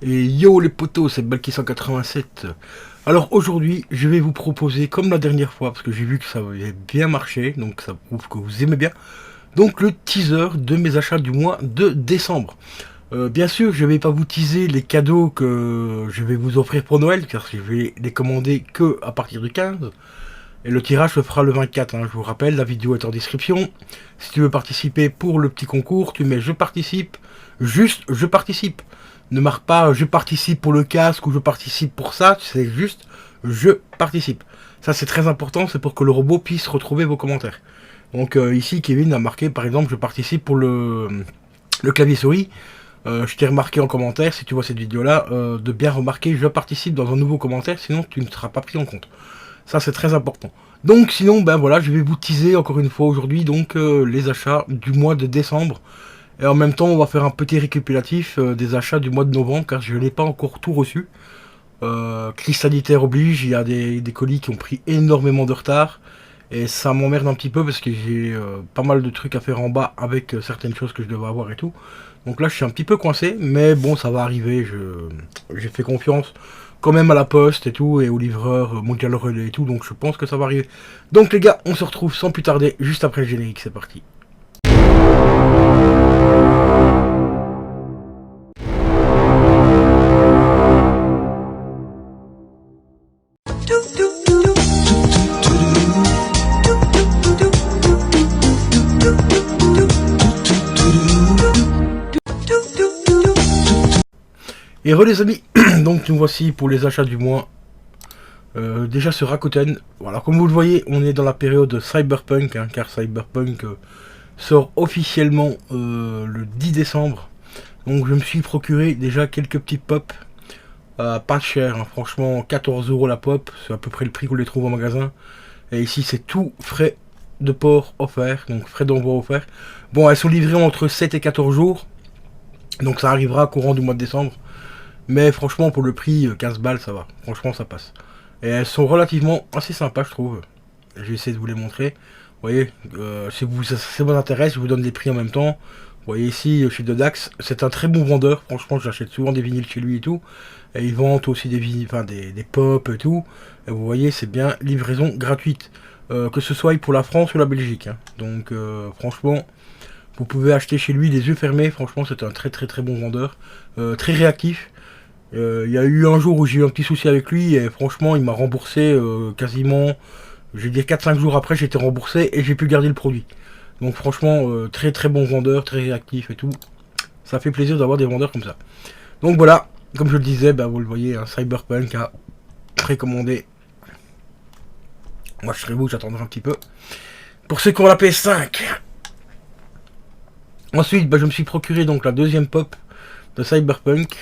Et yo les potos, c'est Balki 187. Alors aujourd'hui, je vais vous proposer, comme la dernière fois, parce que j'ai vu que ça avait bien marché, donc ça prouve que vous aimez bien, donc le teaser de mes achats du mois de décembre. Bien sûr, je vais pas vous teaser les cadeaux que je vais vous offrir pour Noël, car je vais les commander que à partir du 15. Et le tirage se fera le 24, hein, je vous rappelle, la vidéo est en description. Si tu veux participer pour le petit concours, tu mets je participe, juste je participe. Ne marque pas je participe pour le casque ou je participe pour ça, c'est juste je participe. Ça c'est très important, c'est pour que le robot puisse retrouver vos commentaires. Donc ici Kevin a marqué par exemple je participe pour le clavier souris. Je t'ai remarqué en commentaire, si tu vois cette vidéo là, de bien remarquer je participe dans un nouveau commentaire, sinon tu ne seras pas pris en compte. Ça c'est très important. Donc sinon ben voilà, je vais vous teaser encore une fois aujourd'hui donc les achats du mois de décembre. Et en même temps on va faire un petit récapitulatif des achats du mois de novembre car je n'ai pas encore tout reçu. Crise sanitaire oblige, il y a des colis qui ont pris énormément de retard. Et ça m'emmerde un petit peu parce que j'ai pas mal de trucs à faire en bas avec certaines choses que je devais avoir et tout. Donc là je suis un petit peu coincé, mais bon ça va arriver, j'ai fait confiance quand même à la poste et tout, et au livreur Mondial Relais et tout, donc je pense que ça va arriver. Donc les gars, on se retrouve sans plus tarder, juste après le générique, c'est parti. Et re les amis, donc nous voici pour les achats du mois. Déjà sur Rakuten, voilà, comme vous le voyez, on est dans la période Cyberpunk, hein, car Cyberpunk sort officiellement le 10 décembre. Donc je me suis procuré déjà quelques petits pop, pas cher, hein, franchement 14 € la pop, c'est à peu près le prix qu'on les trouve en magasin. Et ici c'est tout frais de port offert, donc frais d'envoi offert. Bon, elles sont livrées entre 7 et 14 jours, donc ça arrivera courant du mois de décembre. Mais franchement pour le prix 15 balles ça va, franchement ça passe. Et elles sont relativement assez sympas je trouve. Je vais essayer de vous les montrer. Vous voyez, si ça vous intéresse, je vous donne les prix en même temps. Vous voyez ici chez Dodax, c'est un très bon vendeur, franchement j'achète souvent des vinyles chez lui et tout. Et ils vendent aussi des vinyles, enfin des pop et tout. Et vous voyez c'est bien livraison gratuite. Que ce soit pour la France ou la Belgique. Hein. Donc franchement, vous pouvez acheter chez lui les yeux fermés, franchement c'est un très bon vendeur. Très réactif. Il y a eu un jour où j'ai eu un petit souci avec lui et franchement il m'a remboursé quasiment, je vais dire 4-5 jours après j'ai été remboursé et j'ai pu garder le produit. Donc franchement très bon vendeur, très réactif et tout. Ça fait plaisir d'avoir des vendeurs comme ça. Donc voilà, comme je le disais, bah, vous le voyez, un Cyberpunk a précommandé. Moi je serai vous, j'attendrai un petit peu. Pour ceux qui ont la PS5. Ensuite bah, je me suis procuré donc la deuxième pop de Cyberpunk.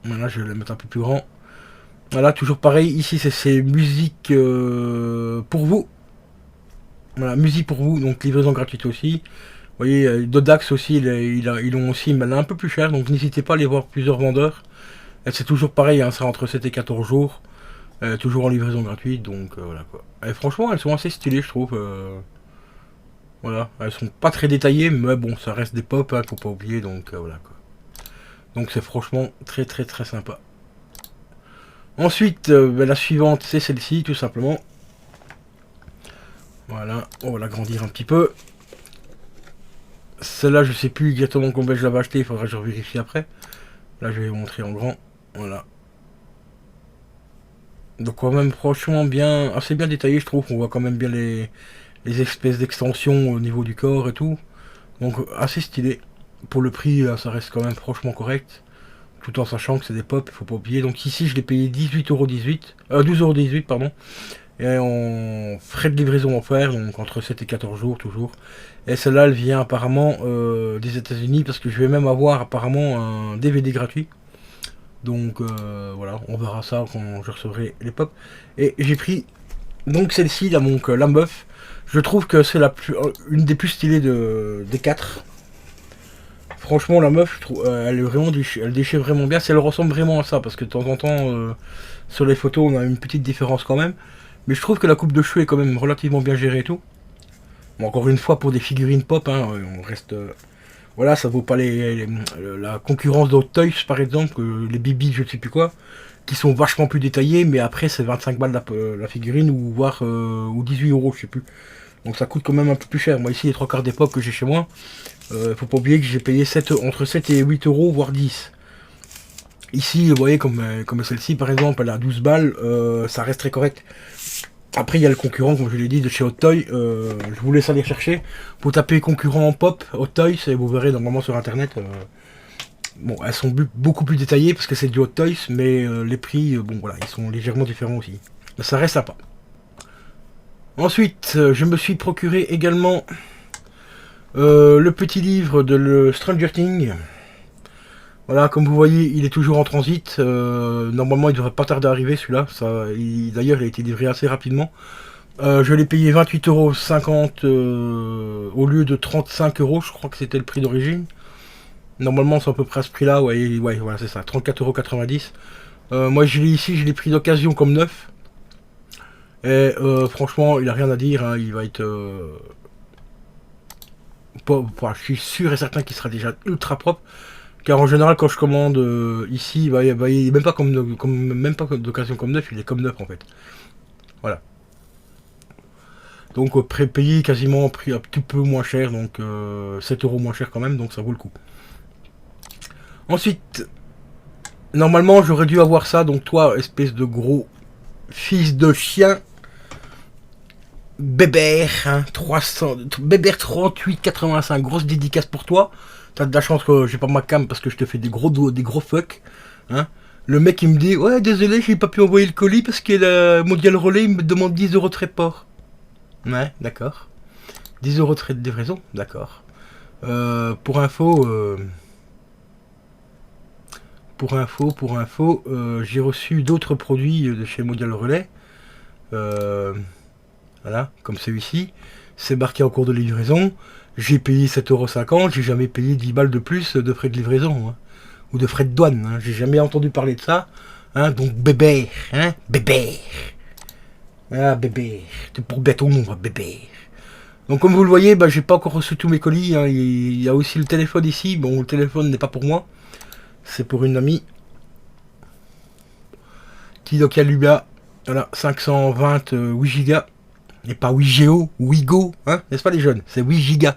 Voilà, je vais le mettre un peu plus grand. Voilà, toujours pareil, ici c'est musique pour vous. Voilà, musique pour vous, donc livraison gratuite aussi. Vous voyez, Dodax aussi, ils ont aussi, mais un peu plus cher, donc n'hésitez pas à aller voir plusieurs vendeurs. Et c'est toujours pareil, hein, c'est entre 7 et 14 jours. Toujours en livraison gratuite, donc voilà quoi. Et franchement, elles sont assez stylées, je trouve. Voilà, elles sont pas très détaillées, mais bon, ça reste des pop, hein, faut pas oublier, donc voilà quoi. Donc c'est franchement très sympa. Ensuite, la suivante, c'est celle-ci, tout simplement. Voilà, on va l'agrandir un petit peu. Celle-là, je sais plus exactement combien je l'avais acheté, il faudra que je vérifie après. Là, je vais vous montrer en grand. Voilà. Donc quand même, franchement, bien, assez bien détaillé, je trouve. On voit quand même bien les espèces d'extensions au niveau du corps et tout. Donc assez stylé. Pour le prix, ça reste quand même franchement correct. Tout en sachant que c'est des pop, il faut pas oublier. Donc ici, je l'ai payé 18,18 €, 12,18 €, pardon. Et en frais de livraison offerts, donc entre 7 et 14 jours toujours. Et celle-là, elle vient apparemment des États-Unis parce que je vais même avoir apparemment un DVD gratuit. Donc voilà, on verra ça quand je recevrai les pop. Et j'ai pris donc celle-ci, donc la meuf. Je trouve que c'est une des plus stylées des 4. Franchement, la meuf, je trouve, elle est vraiment elle déchire vraiment bien. Elle ressemble vraiment à ça, parce que de temps en temps, sur les photos, on a une petite différence quand même. Mais je trouve que la coupe de cheveux est quand même relativement bien gérée et tout. Bon, encore une fois, pour des figurines pop, hein, on reste Voilà, ça vaut pas la concurrence d'Hot Toys par exemple, les Bibi, je ne sais plus quoi, qui sont vachement plus détaillés, mais après c'est 25 balles la figurine, ou voire ou 18 euros, je sais plus. Donc ça coûte quand même un peu plus cher. Moi ici, les trois quarts d'époque que j'ai chez moi, faut pas oublier que j'ai payé entre 7 et 8 euros, voire 10. Ici, vous voyez, comme celle-ci par exemple, elle a 12 balles, ça reste très correct. Après, il y a le concurrent, comme je l'ai dit, de chez Hot Toys. Je vous laisse aller chercher. Vous tapez concurrent en pop, Hot Toys, et vous verrez normalement sur internet. Bon, elles sont beaucoup plus détaillées parce que c'est du Hot Toys, mais les prix, bon voilà, ils sont légèrement différents aussi. Mais ça reste sympa. Ensuite, je me suis procuré également le petit livre de le Stranger Things. Voilà, comme vous voyez, il est toujours en transit. Normalement, il devrait pas tarder à arriver celui-là. D'ailleurs, il a été livré assez rapidement. Je l'ai payé 28,50 € au lieu de 35 euros. Je crois que c'était le prix d'origine. Normalement, c'est à peu près à ce prix-là. Ouais, voilà, c'est ça, 34,90 €. Moi, je l'ai ici, je l'ai pris d'occasion comme neuf. Et franchement, il a rien à dire. Hein, il va être. Je suis sûr et certain qu'il sera déjà ultra propre. Car en général, quand je commande ici, il est même pas même pas d'occasion comme neuf, il est comme neuf en fait. Voilà. Donc payé quasiment un prix un petit peu moins cher, donc 7 € moins cher quand même, donc ça vaut le coup. Ensuite, normalement j'aurais dû avoir ça, donc toi, espèce de gros fils de chien, Bébert, hein, 300, Bébert 38,85, grosse dédicace pour toi. T'as de la chance que j'ai pas ma cam parce que je te fais des gros fuck. Hein. Le mec il me dit ouais désolé j'ai pas pu envoyer le colis parce que le Mondial Relais il me demande 10 € de report. Ouais d'accord. 10 € de frais de livraison, d'accord. Pour info, j'ai reçu d'autres produits de chez Mondial Relais. Voilà, comme celui-ci. C'est marqué en cours de livraison. J'ai payé 7,50 €, j'ai jamais payé 10 balles de plus de frais de livraison. Hein, ou de frais de douane. Hein, j'ai jamais entendu parler de ça. Hein, donc bébé, hein, bébé. Ah bébé, c'est pour bientôt mon bébé. Donc comme vous le voyez, j'ai pas encore reçu tous mes colis. Hein, il y a aussi le téléphone ici. Bon, le téléphone n'est pas pour moi. C'est pour une amie. Qui donc il y a Lubia. Voilà, 520 8 Go. Et pas Wigo, Wigo, hein, n'est-ce pas les jeunes? C'est 8 Go.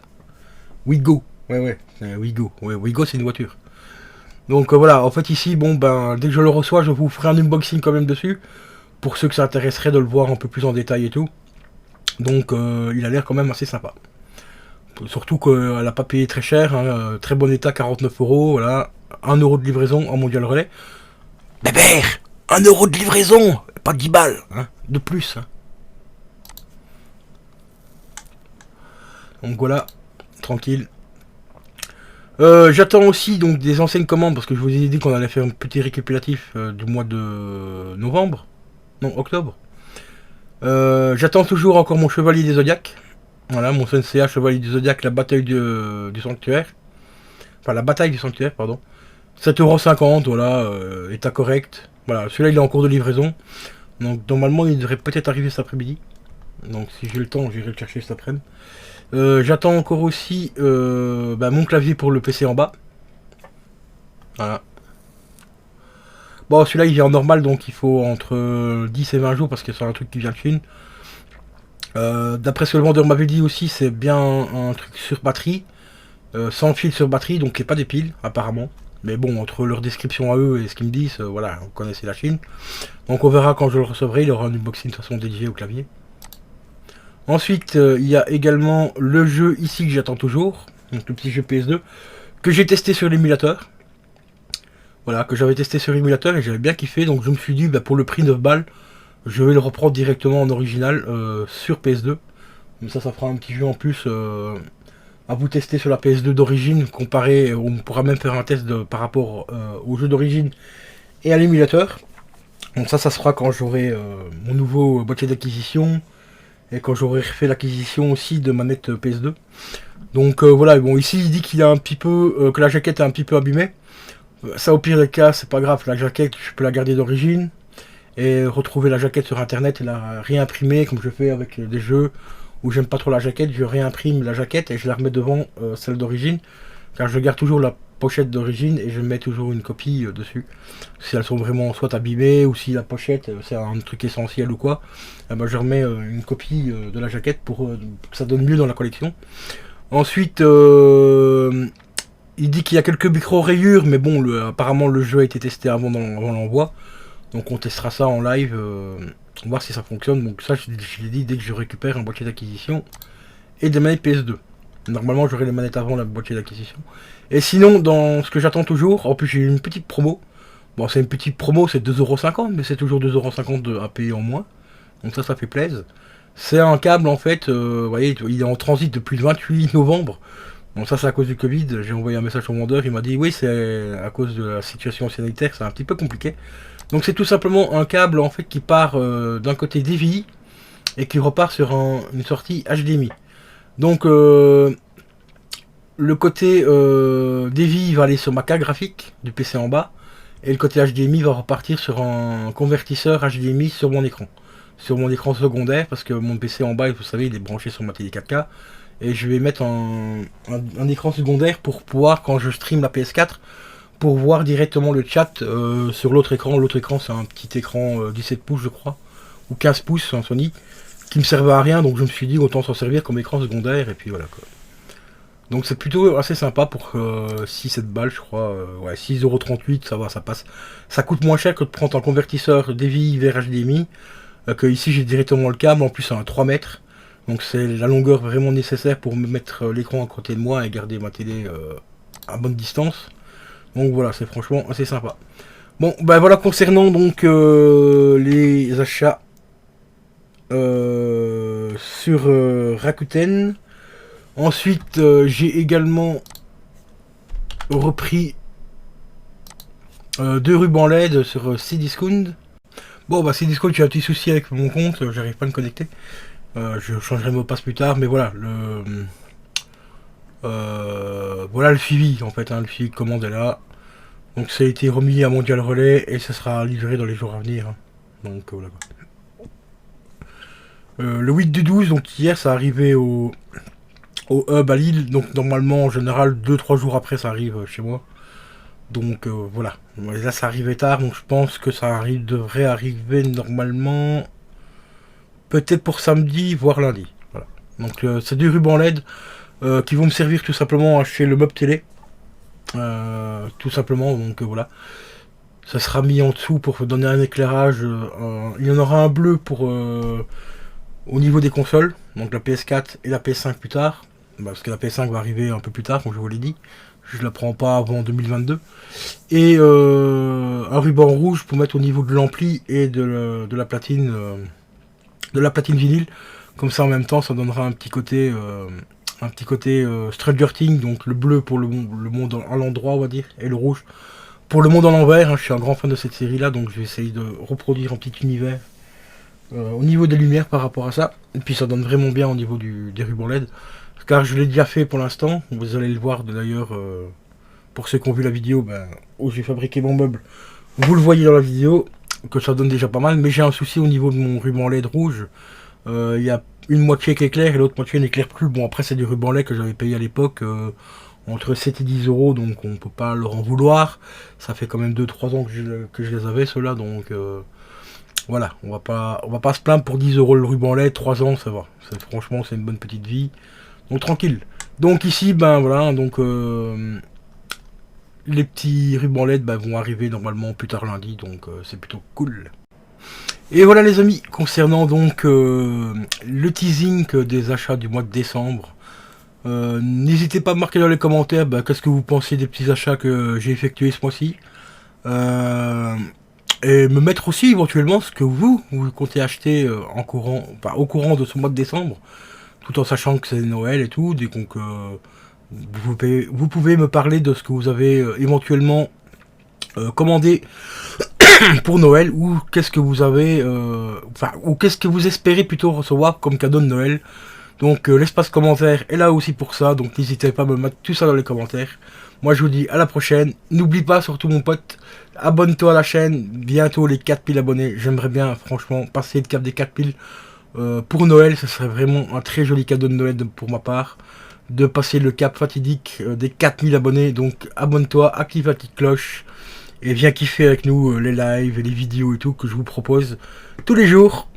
Wigo, ouais, Wigo. Ouais, Wigo c'est une voiture. Donc voilà, en fait ici, bon dès que je le reçois, je vous ferai un unboxing quand même dessus. Pour ceux que ça intéresserait de le voir un peu plus en détail et tout. Donc il a l'air quand même assez sympa. Surtout qu'elle n'a pas payé très cher, hein, très bon état, 49 €, voilà. 1 € de livraison en Mondial Relais. Bébert, 1 € de livraison, pas 10 balles, hein, de plus. Hein. Donc voilà, tranquille. J'attends aussi donc des anciennes commandes parce que je vous ai dit qu'on allait faire un petit récapitulatif du mois de novembre. Non, octobre. J'attends toujours encore mon Chevalier des Zodiacs. Voilà, mon CNCA Chevalier du Zodiac, la bataille du sanctuaire. Enfin, la bataille du sanctuaire, pardon. 7,50 €, voilà, état correct. Voilà, celui-là il est en cours de livraison. Donc normalement il devrait peut-être arriver cet après-midi. Donc si j'ai le temps, j'irai le chercher cet après-midi. J'attends encore aussi mon clavier pour le PC en bas. Voilà. Bon, celui-là il vient en normal, donc il faut entre 10 et 20 jours parce que c'est un truc qui vient de Chine. D'après ce que le vendeur m'avait dit aussi, c'est bien un truc sur batterie. Sans fil sur batterie, donc il n'y a pas des piles apparemment. Mais bon, entre leur description à eux et ce qu'ils me disent, voilà, vous connaissez la Chine. Donc on verra quand je le recevrai, il y aura un unboxing de toute façon dédié au clavier. Ensuite, il y a également le jeu ici que j'attends toujours, donc le petit jeu PS2, que j'ai testé sur l'émulateur. Voilà, que j'avais testé sur l'émulateur et j'avais bien kiffé, donc je me suis dit, pour le prix 9 balles, je vais le reprendre directement en original sur PS2. Comme ça fera un petit jeu en plus à vous tester sur la PS2 d'origine, comparé, on pourra même faire un test par rapport au jeu d'origine et à l'émulateur. Donc ça se fera quand j'aurai mon nouveau boîtier d'acquisition. Et quand j'aurai refait l'acquisition aussi de manette PS2. Donc voilà, bon ici il dit qu'il a un petit peu que la jaquette est un petit peu abîmée. Ça au pire des cas, c'est pas grave, la jaquette je peux la garder d'origine et retrouver la jaquette sur internet et la réimprimer comme je fais avec des jeux où j'aime pas trop la jaquette, je réimprime la jaquette et je la remets devant celle d'origine. car je garde toujours la pochette d'origine et je mets toujours une copie dessus. Si elles sont vraiment soit abîmées ou si la pochette c'est un truc essentiel ou quoi, eh ben, je remets une copie de la jaquette pour que ça donne mieux dans la collection. Ensuite, il dit qu'il y a quelques micro-rayures, mais bon, apparemment le jeu a été testé avant l'envoi. Donc on testera ça en live, voir si ça fonctionne. Donc ça, je l'ai dit dès que je récupère un boîtier d'acquisition et des manettes PS2. Normalement, j'aurai les manettes avant la boîtier d'acquisition. Et sinon, dans ce que j'attends toujours, en plus j'ai une petite promo. Bon, c'est une petite promo, c'est 2,50€, mais c'est toujours 2,50€ à payer en moins. Donc ça fait plaisir. C'est un câble en fait, vous voyez, il est en transit depuis le 28 novembre. Bon, ça c'est à cause du Covid. J'ai envoyé un message au vendeur, il m'a dit oui, c'est à cause de la situation sanitaire, c'est un petit peu compliqué. Donc c'est tout simplement un câble en fait qui part d'un côté DVI et qui repart sur une sortie HDMI. Donc le côté DVI va aller sur ma carte graphique du PC en bas et le côté HDMI va repartir sur un convertisseur HDMI sur mon écran. Sur mon écran secondaire parce que mon PC en bas, vous savez, il est branché sur ma télé 4K et je vais mettre un écran secondaire pour pouvoir, quand je stream la PS4, pour voir directement le chat sur l'autre écran. L'autre écran c'est un petit écran 17 pouces je crois, ou 15 pouces, un Sony, qui me servait à rien, donc je me suis dit autant s'en servir comme écran secondaire et puis voilà quoi. Donc c'est plutôt assez sympa pour 6-7 balles je crois, ouais 6,38€, ça va, ça passe. Ça coûte moins cher que de prendre un convertisseur DVI vers HDMI, que ici j'ai directement le câble, en plus c'est un 3 mètres. Donc c'est la longueur vraiment nécessaire pour me mettre l'écran à côté de moi et garder ma télé à bonne distance. Donc voilà, c'est franchement assez sympa. Bon, ben voilà concernant donc les achats sur Rakuten. Ensuite, j'ai également repris 2 rubans LED sur Cdiscount. Bon, bah Cdiscount, j'ai un petit souci avec mon compte, j'arrive pas à me connecter. Je changerai mon mot de passe plus tard, mais voilà, voilà le suivi en fait, hein, le suivi de commande est là. Donc ça a été remis à Mondial Relais et ça sera livré dans les jours à venir. Hein. Donc voilà. Le 8 du 12, donc hier ça arrivait au hub à Lille, donc normalement en général 2-3 jours après ça arrive chez moi. Donc voilà. Là ça arrivait tard, donc je pense que devrait arriver normalement peut-être pour samedi, voire lundi. Voilà. Donc c'est des rubans LED qui vont me servir tout simplement à acheter le meuble télé. Tout simplement, donc voilà. Ça sera mis en dessous pour donner un éclairage. Il y en aura un bleu pour au niveau des consoles, donc la PS4 et la PS5 plus tard. Parce que la PS5 va arriver un peu plus tard, comme je vous l'ai dit. Je la prends pas avant 2022. Et un ruban rouge pour mettre au niveau de l'ampli et de la platine vinyle. Comme ça en même temps ça donnera un petit côté Stranger Things, donc le bleu pour le monde à l'endroit on va dire, et le rouge pour le monde à l'envers. Hein. Je suis un grand fan de cette série là, donc je vais essayer de reproduire un petit univers au niveau des lumières par rapport à ça. Et puis ça donne vraiment bien au niveau des rubans LED. Car je l'ai déjà fait pour l'instant, vous allez le voir d'ailleurs pour ceux qui ont vu la vidéo où j'ai fabriqué mon meuble. Vous le voyez dans la vidéo que ça donne déjà pas mal, mais j'ai un souci au niveau de mon ruban LED rouge. Il y a une moitié qui éclaire et l'autre moitié n'éclaire plus. Bon après c'est du ruban LED que j'avais payé à l'époque entre 7 et 10€, donc on peut pas leur en vouloir. Ça fait quand même 2-3 ans que je les avais ceux-là, donc voilà, on va pas se plaindre pour 10€ le ruban LED, 3 ans ça va. Franchement c'est une bonne petite vie. Donc tranquille. Donc ici voilà, donc les petits rubans LED vont arriver normalement plus tard lundi, donc c'est plutôt cool. Et voilà les amis, concernant donc le teasing des achats du mois de décembre, n'hésitez pas à marquer dans les commentaires qu'est-ce que vous pensez des petits achats que j'ai effectués ce mois-ci. Et me mettre aussi éventuellement ce que vous comptez acheter au courant de ce mois de décembre, tout en sachant que c'est Noël et tout. Donc vous pouvez me parler de ce que vous avez éventuellement commandé pour Noël, ou qu'est-ce que vous avez ou qu'est-ce que vous espérez plutôt recevoir comme cadeau de Noël. Donc l'espace commentaire est là aussi pour ça, donc n'hésitez pas à me mettre tout ça dans les commentaires. Moi je vous dis à la prochaine, n'oublie pas surtout mon pote, abonne-toi à la chaîne, bientôt les 4000 abonnés, j'aimerais bien franchement passer le cap des 4000 pour Noël, ce serait vraiment un très joli cadeau de Noël pour ma part. de passer le cap fatidique des 4000 abonnés. Donc abonne-toi, active la petite cloche et viens kiffer avec nous les lives et les vidéos et tout que je vous propose tous les jours.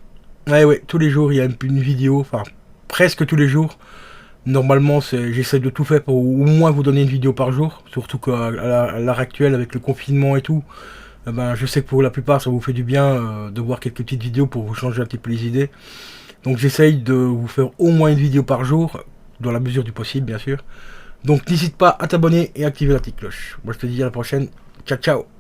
Ouais, tous les jours il y a une vidéo, enfin presque tous les jours. Normalement, j'essaie de tout faire pour au moins vous donner une vidéo par jour, surtout qu'à l'heure actuelle, avec le confinement et tout, je sais que pour la plupart, ça vous fait du bien de voir quelques petites vidéos pour vous changer un petit peu les idées. Donc j'essaye de vous faire au moins une vidéo par jour, dans la mesure du possible, bien sûr. Donc n'hésite pas à t'abonner et activer la petite cloche. Moi, je te dis à la prochaine. Ciao, ciao.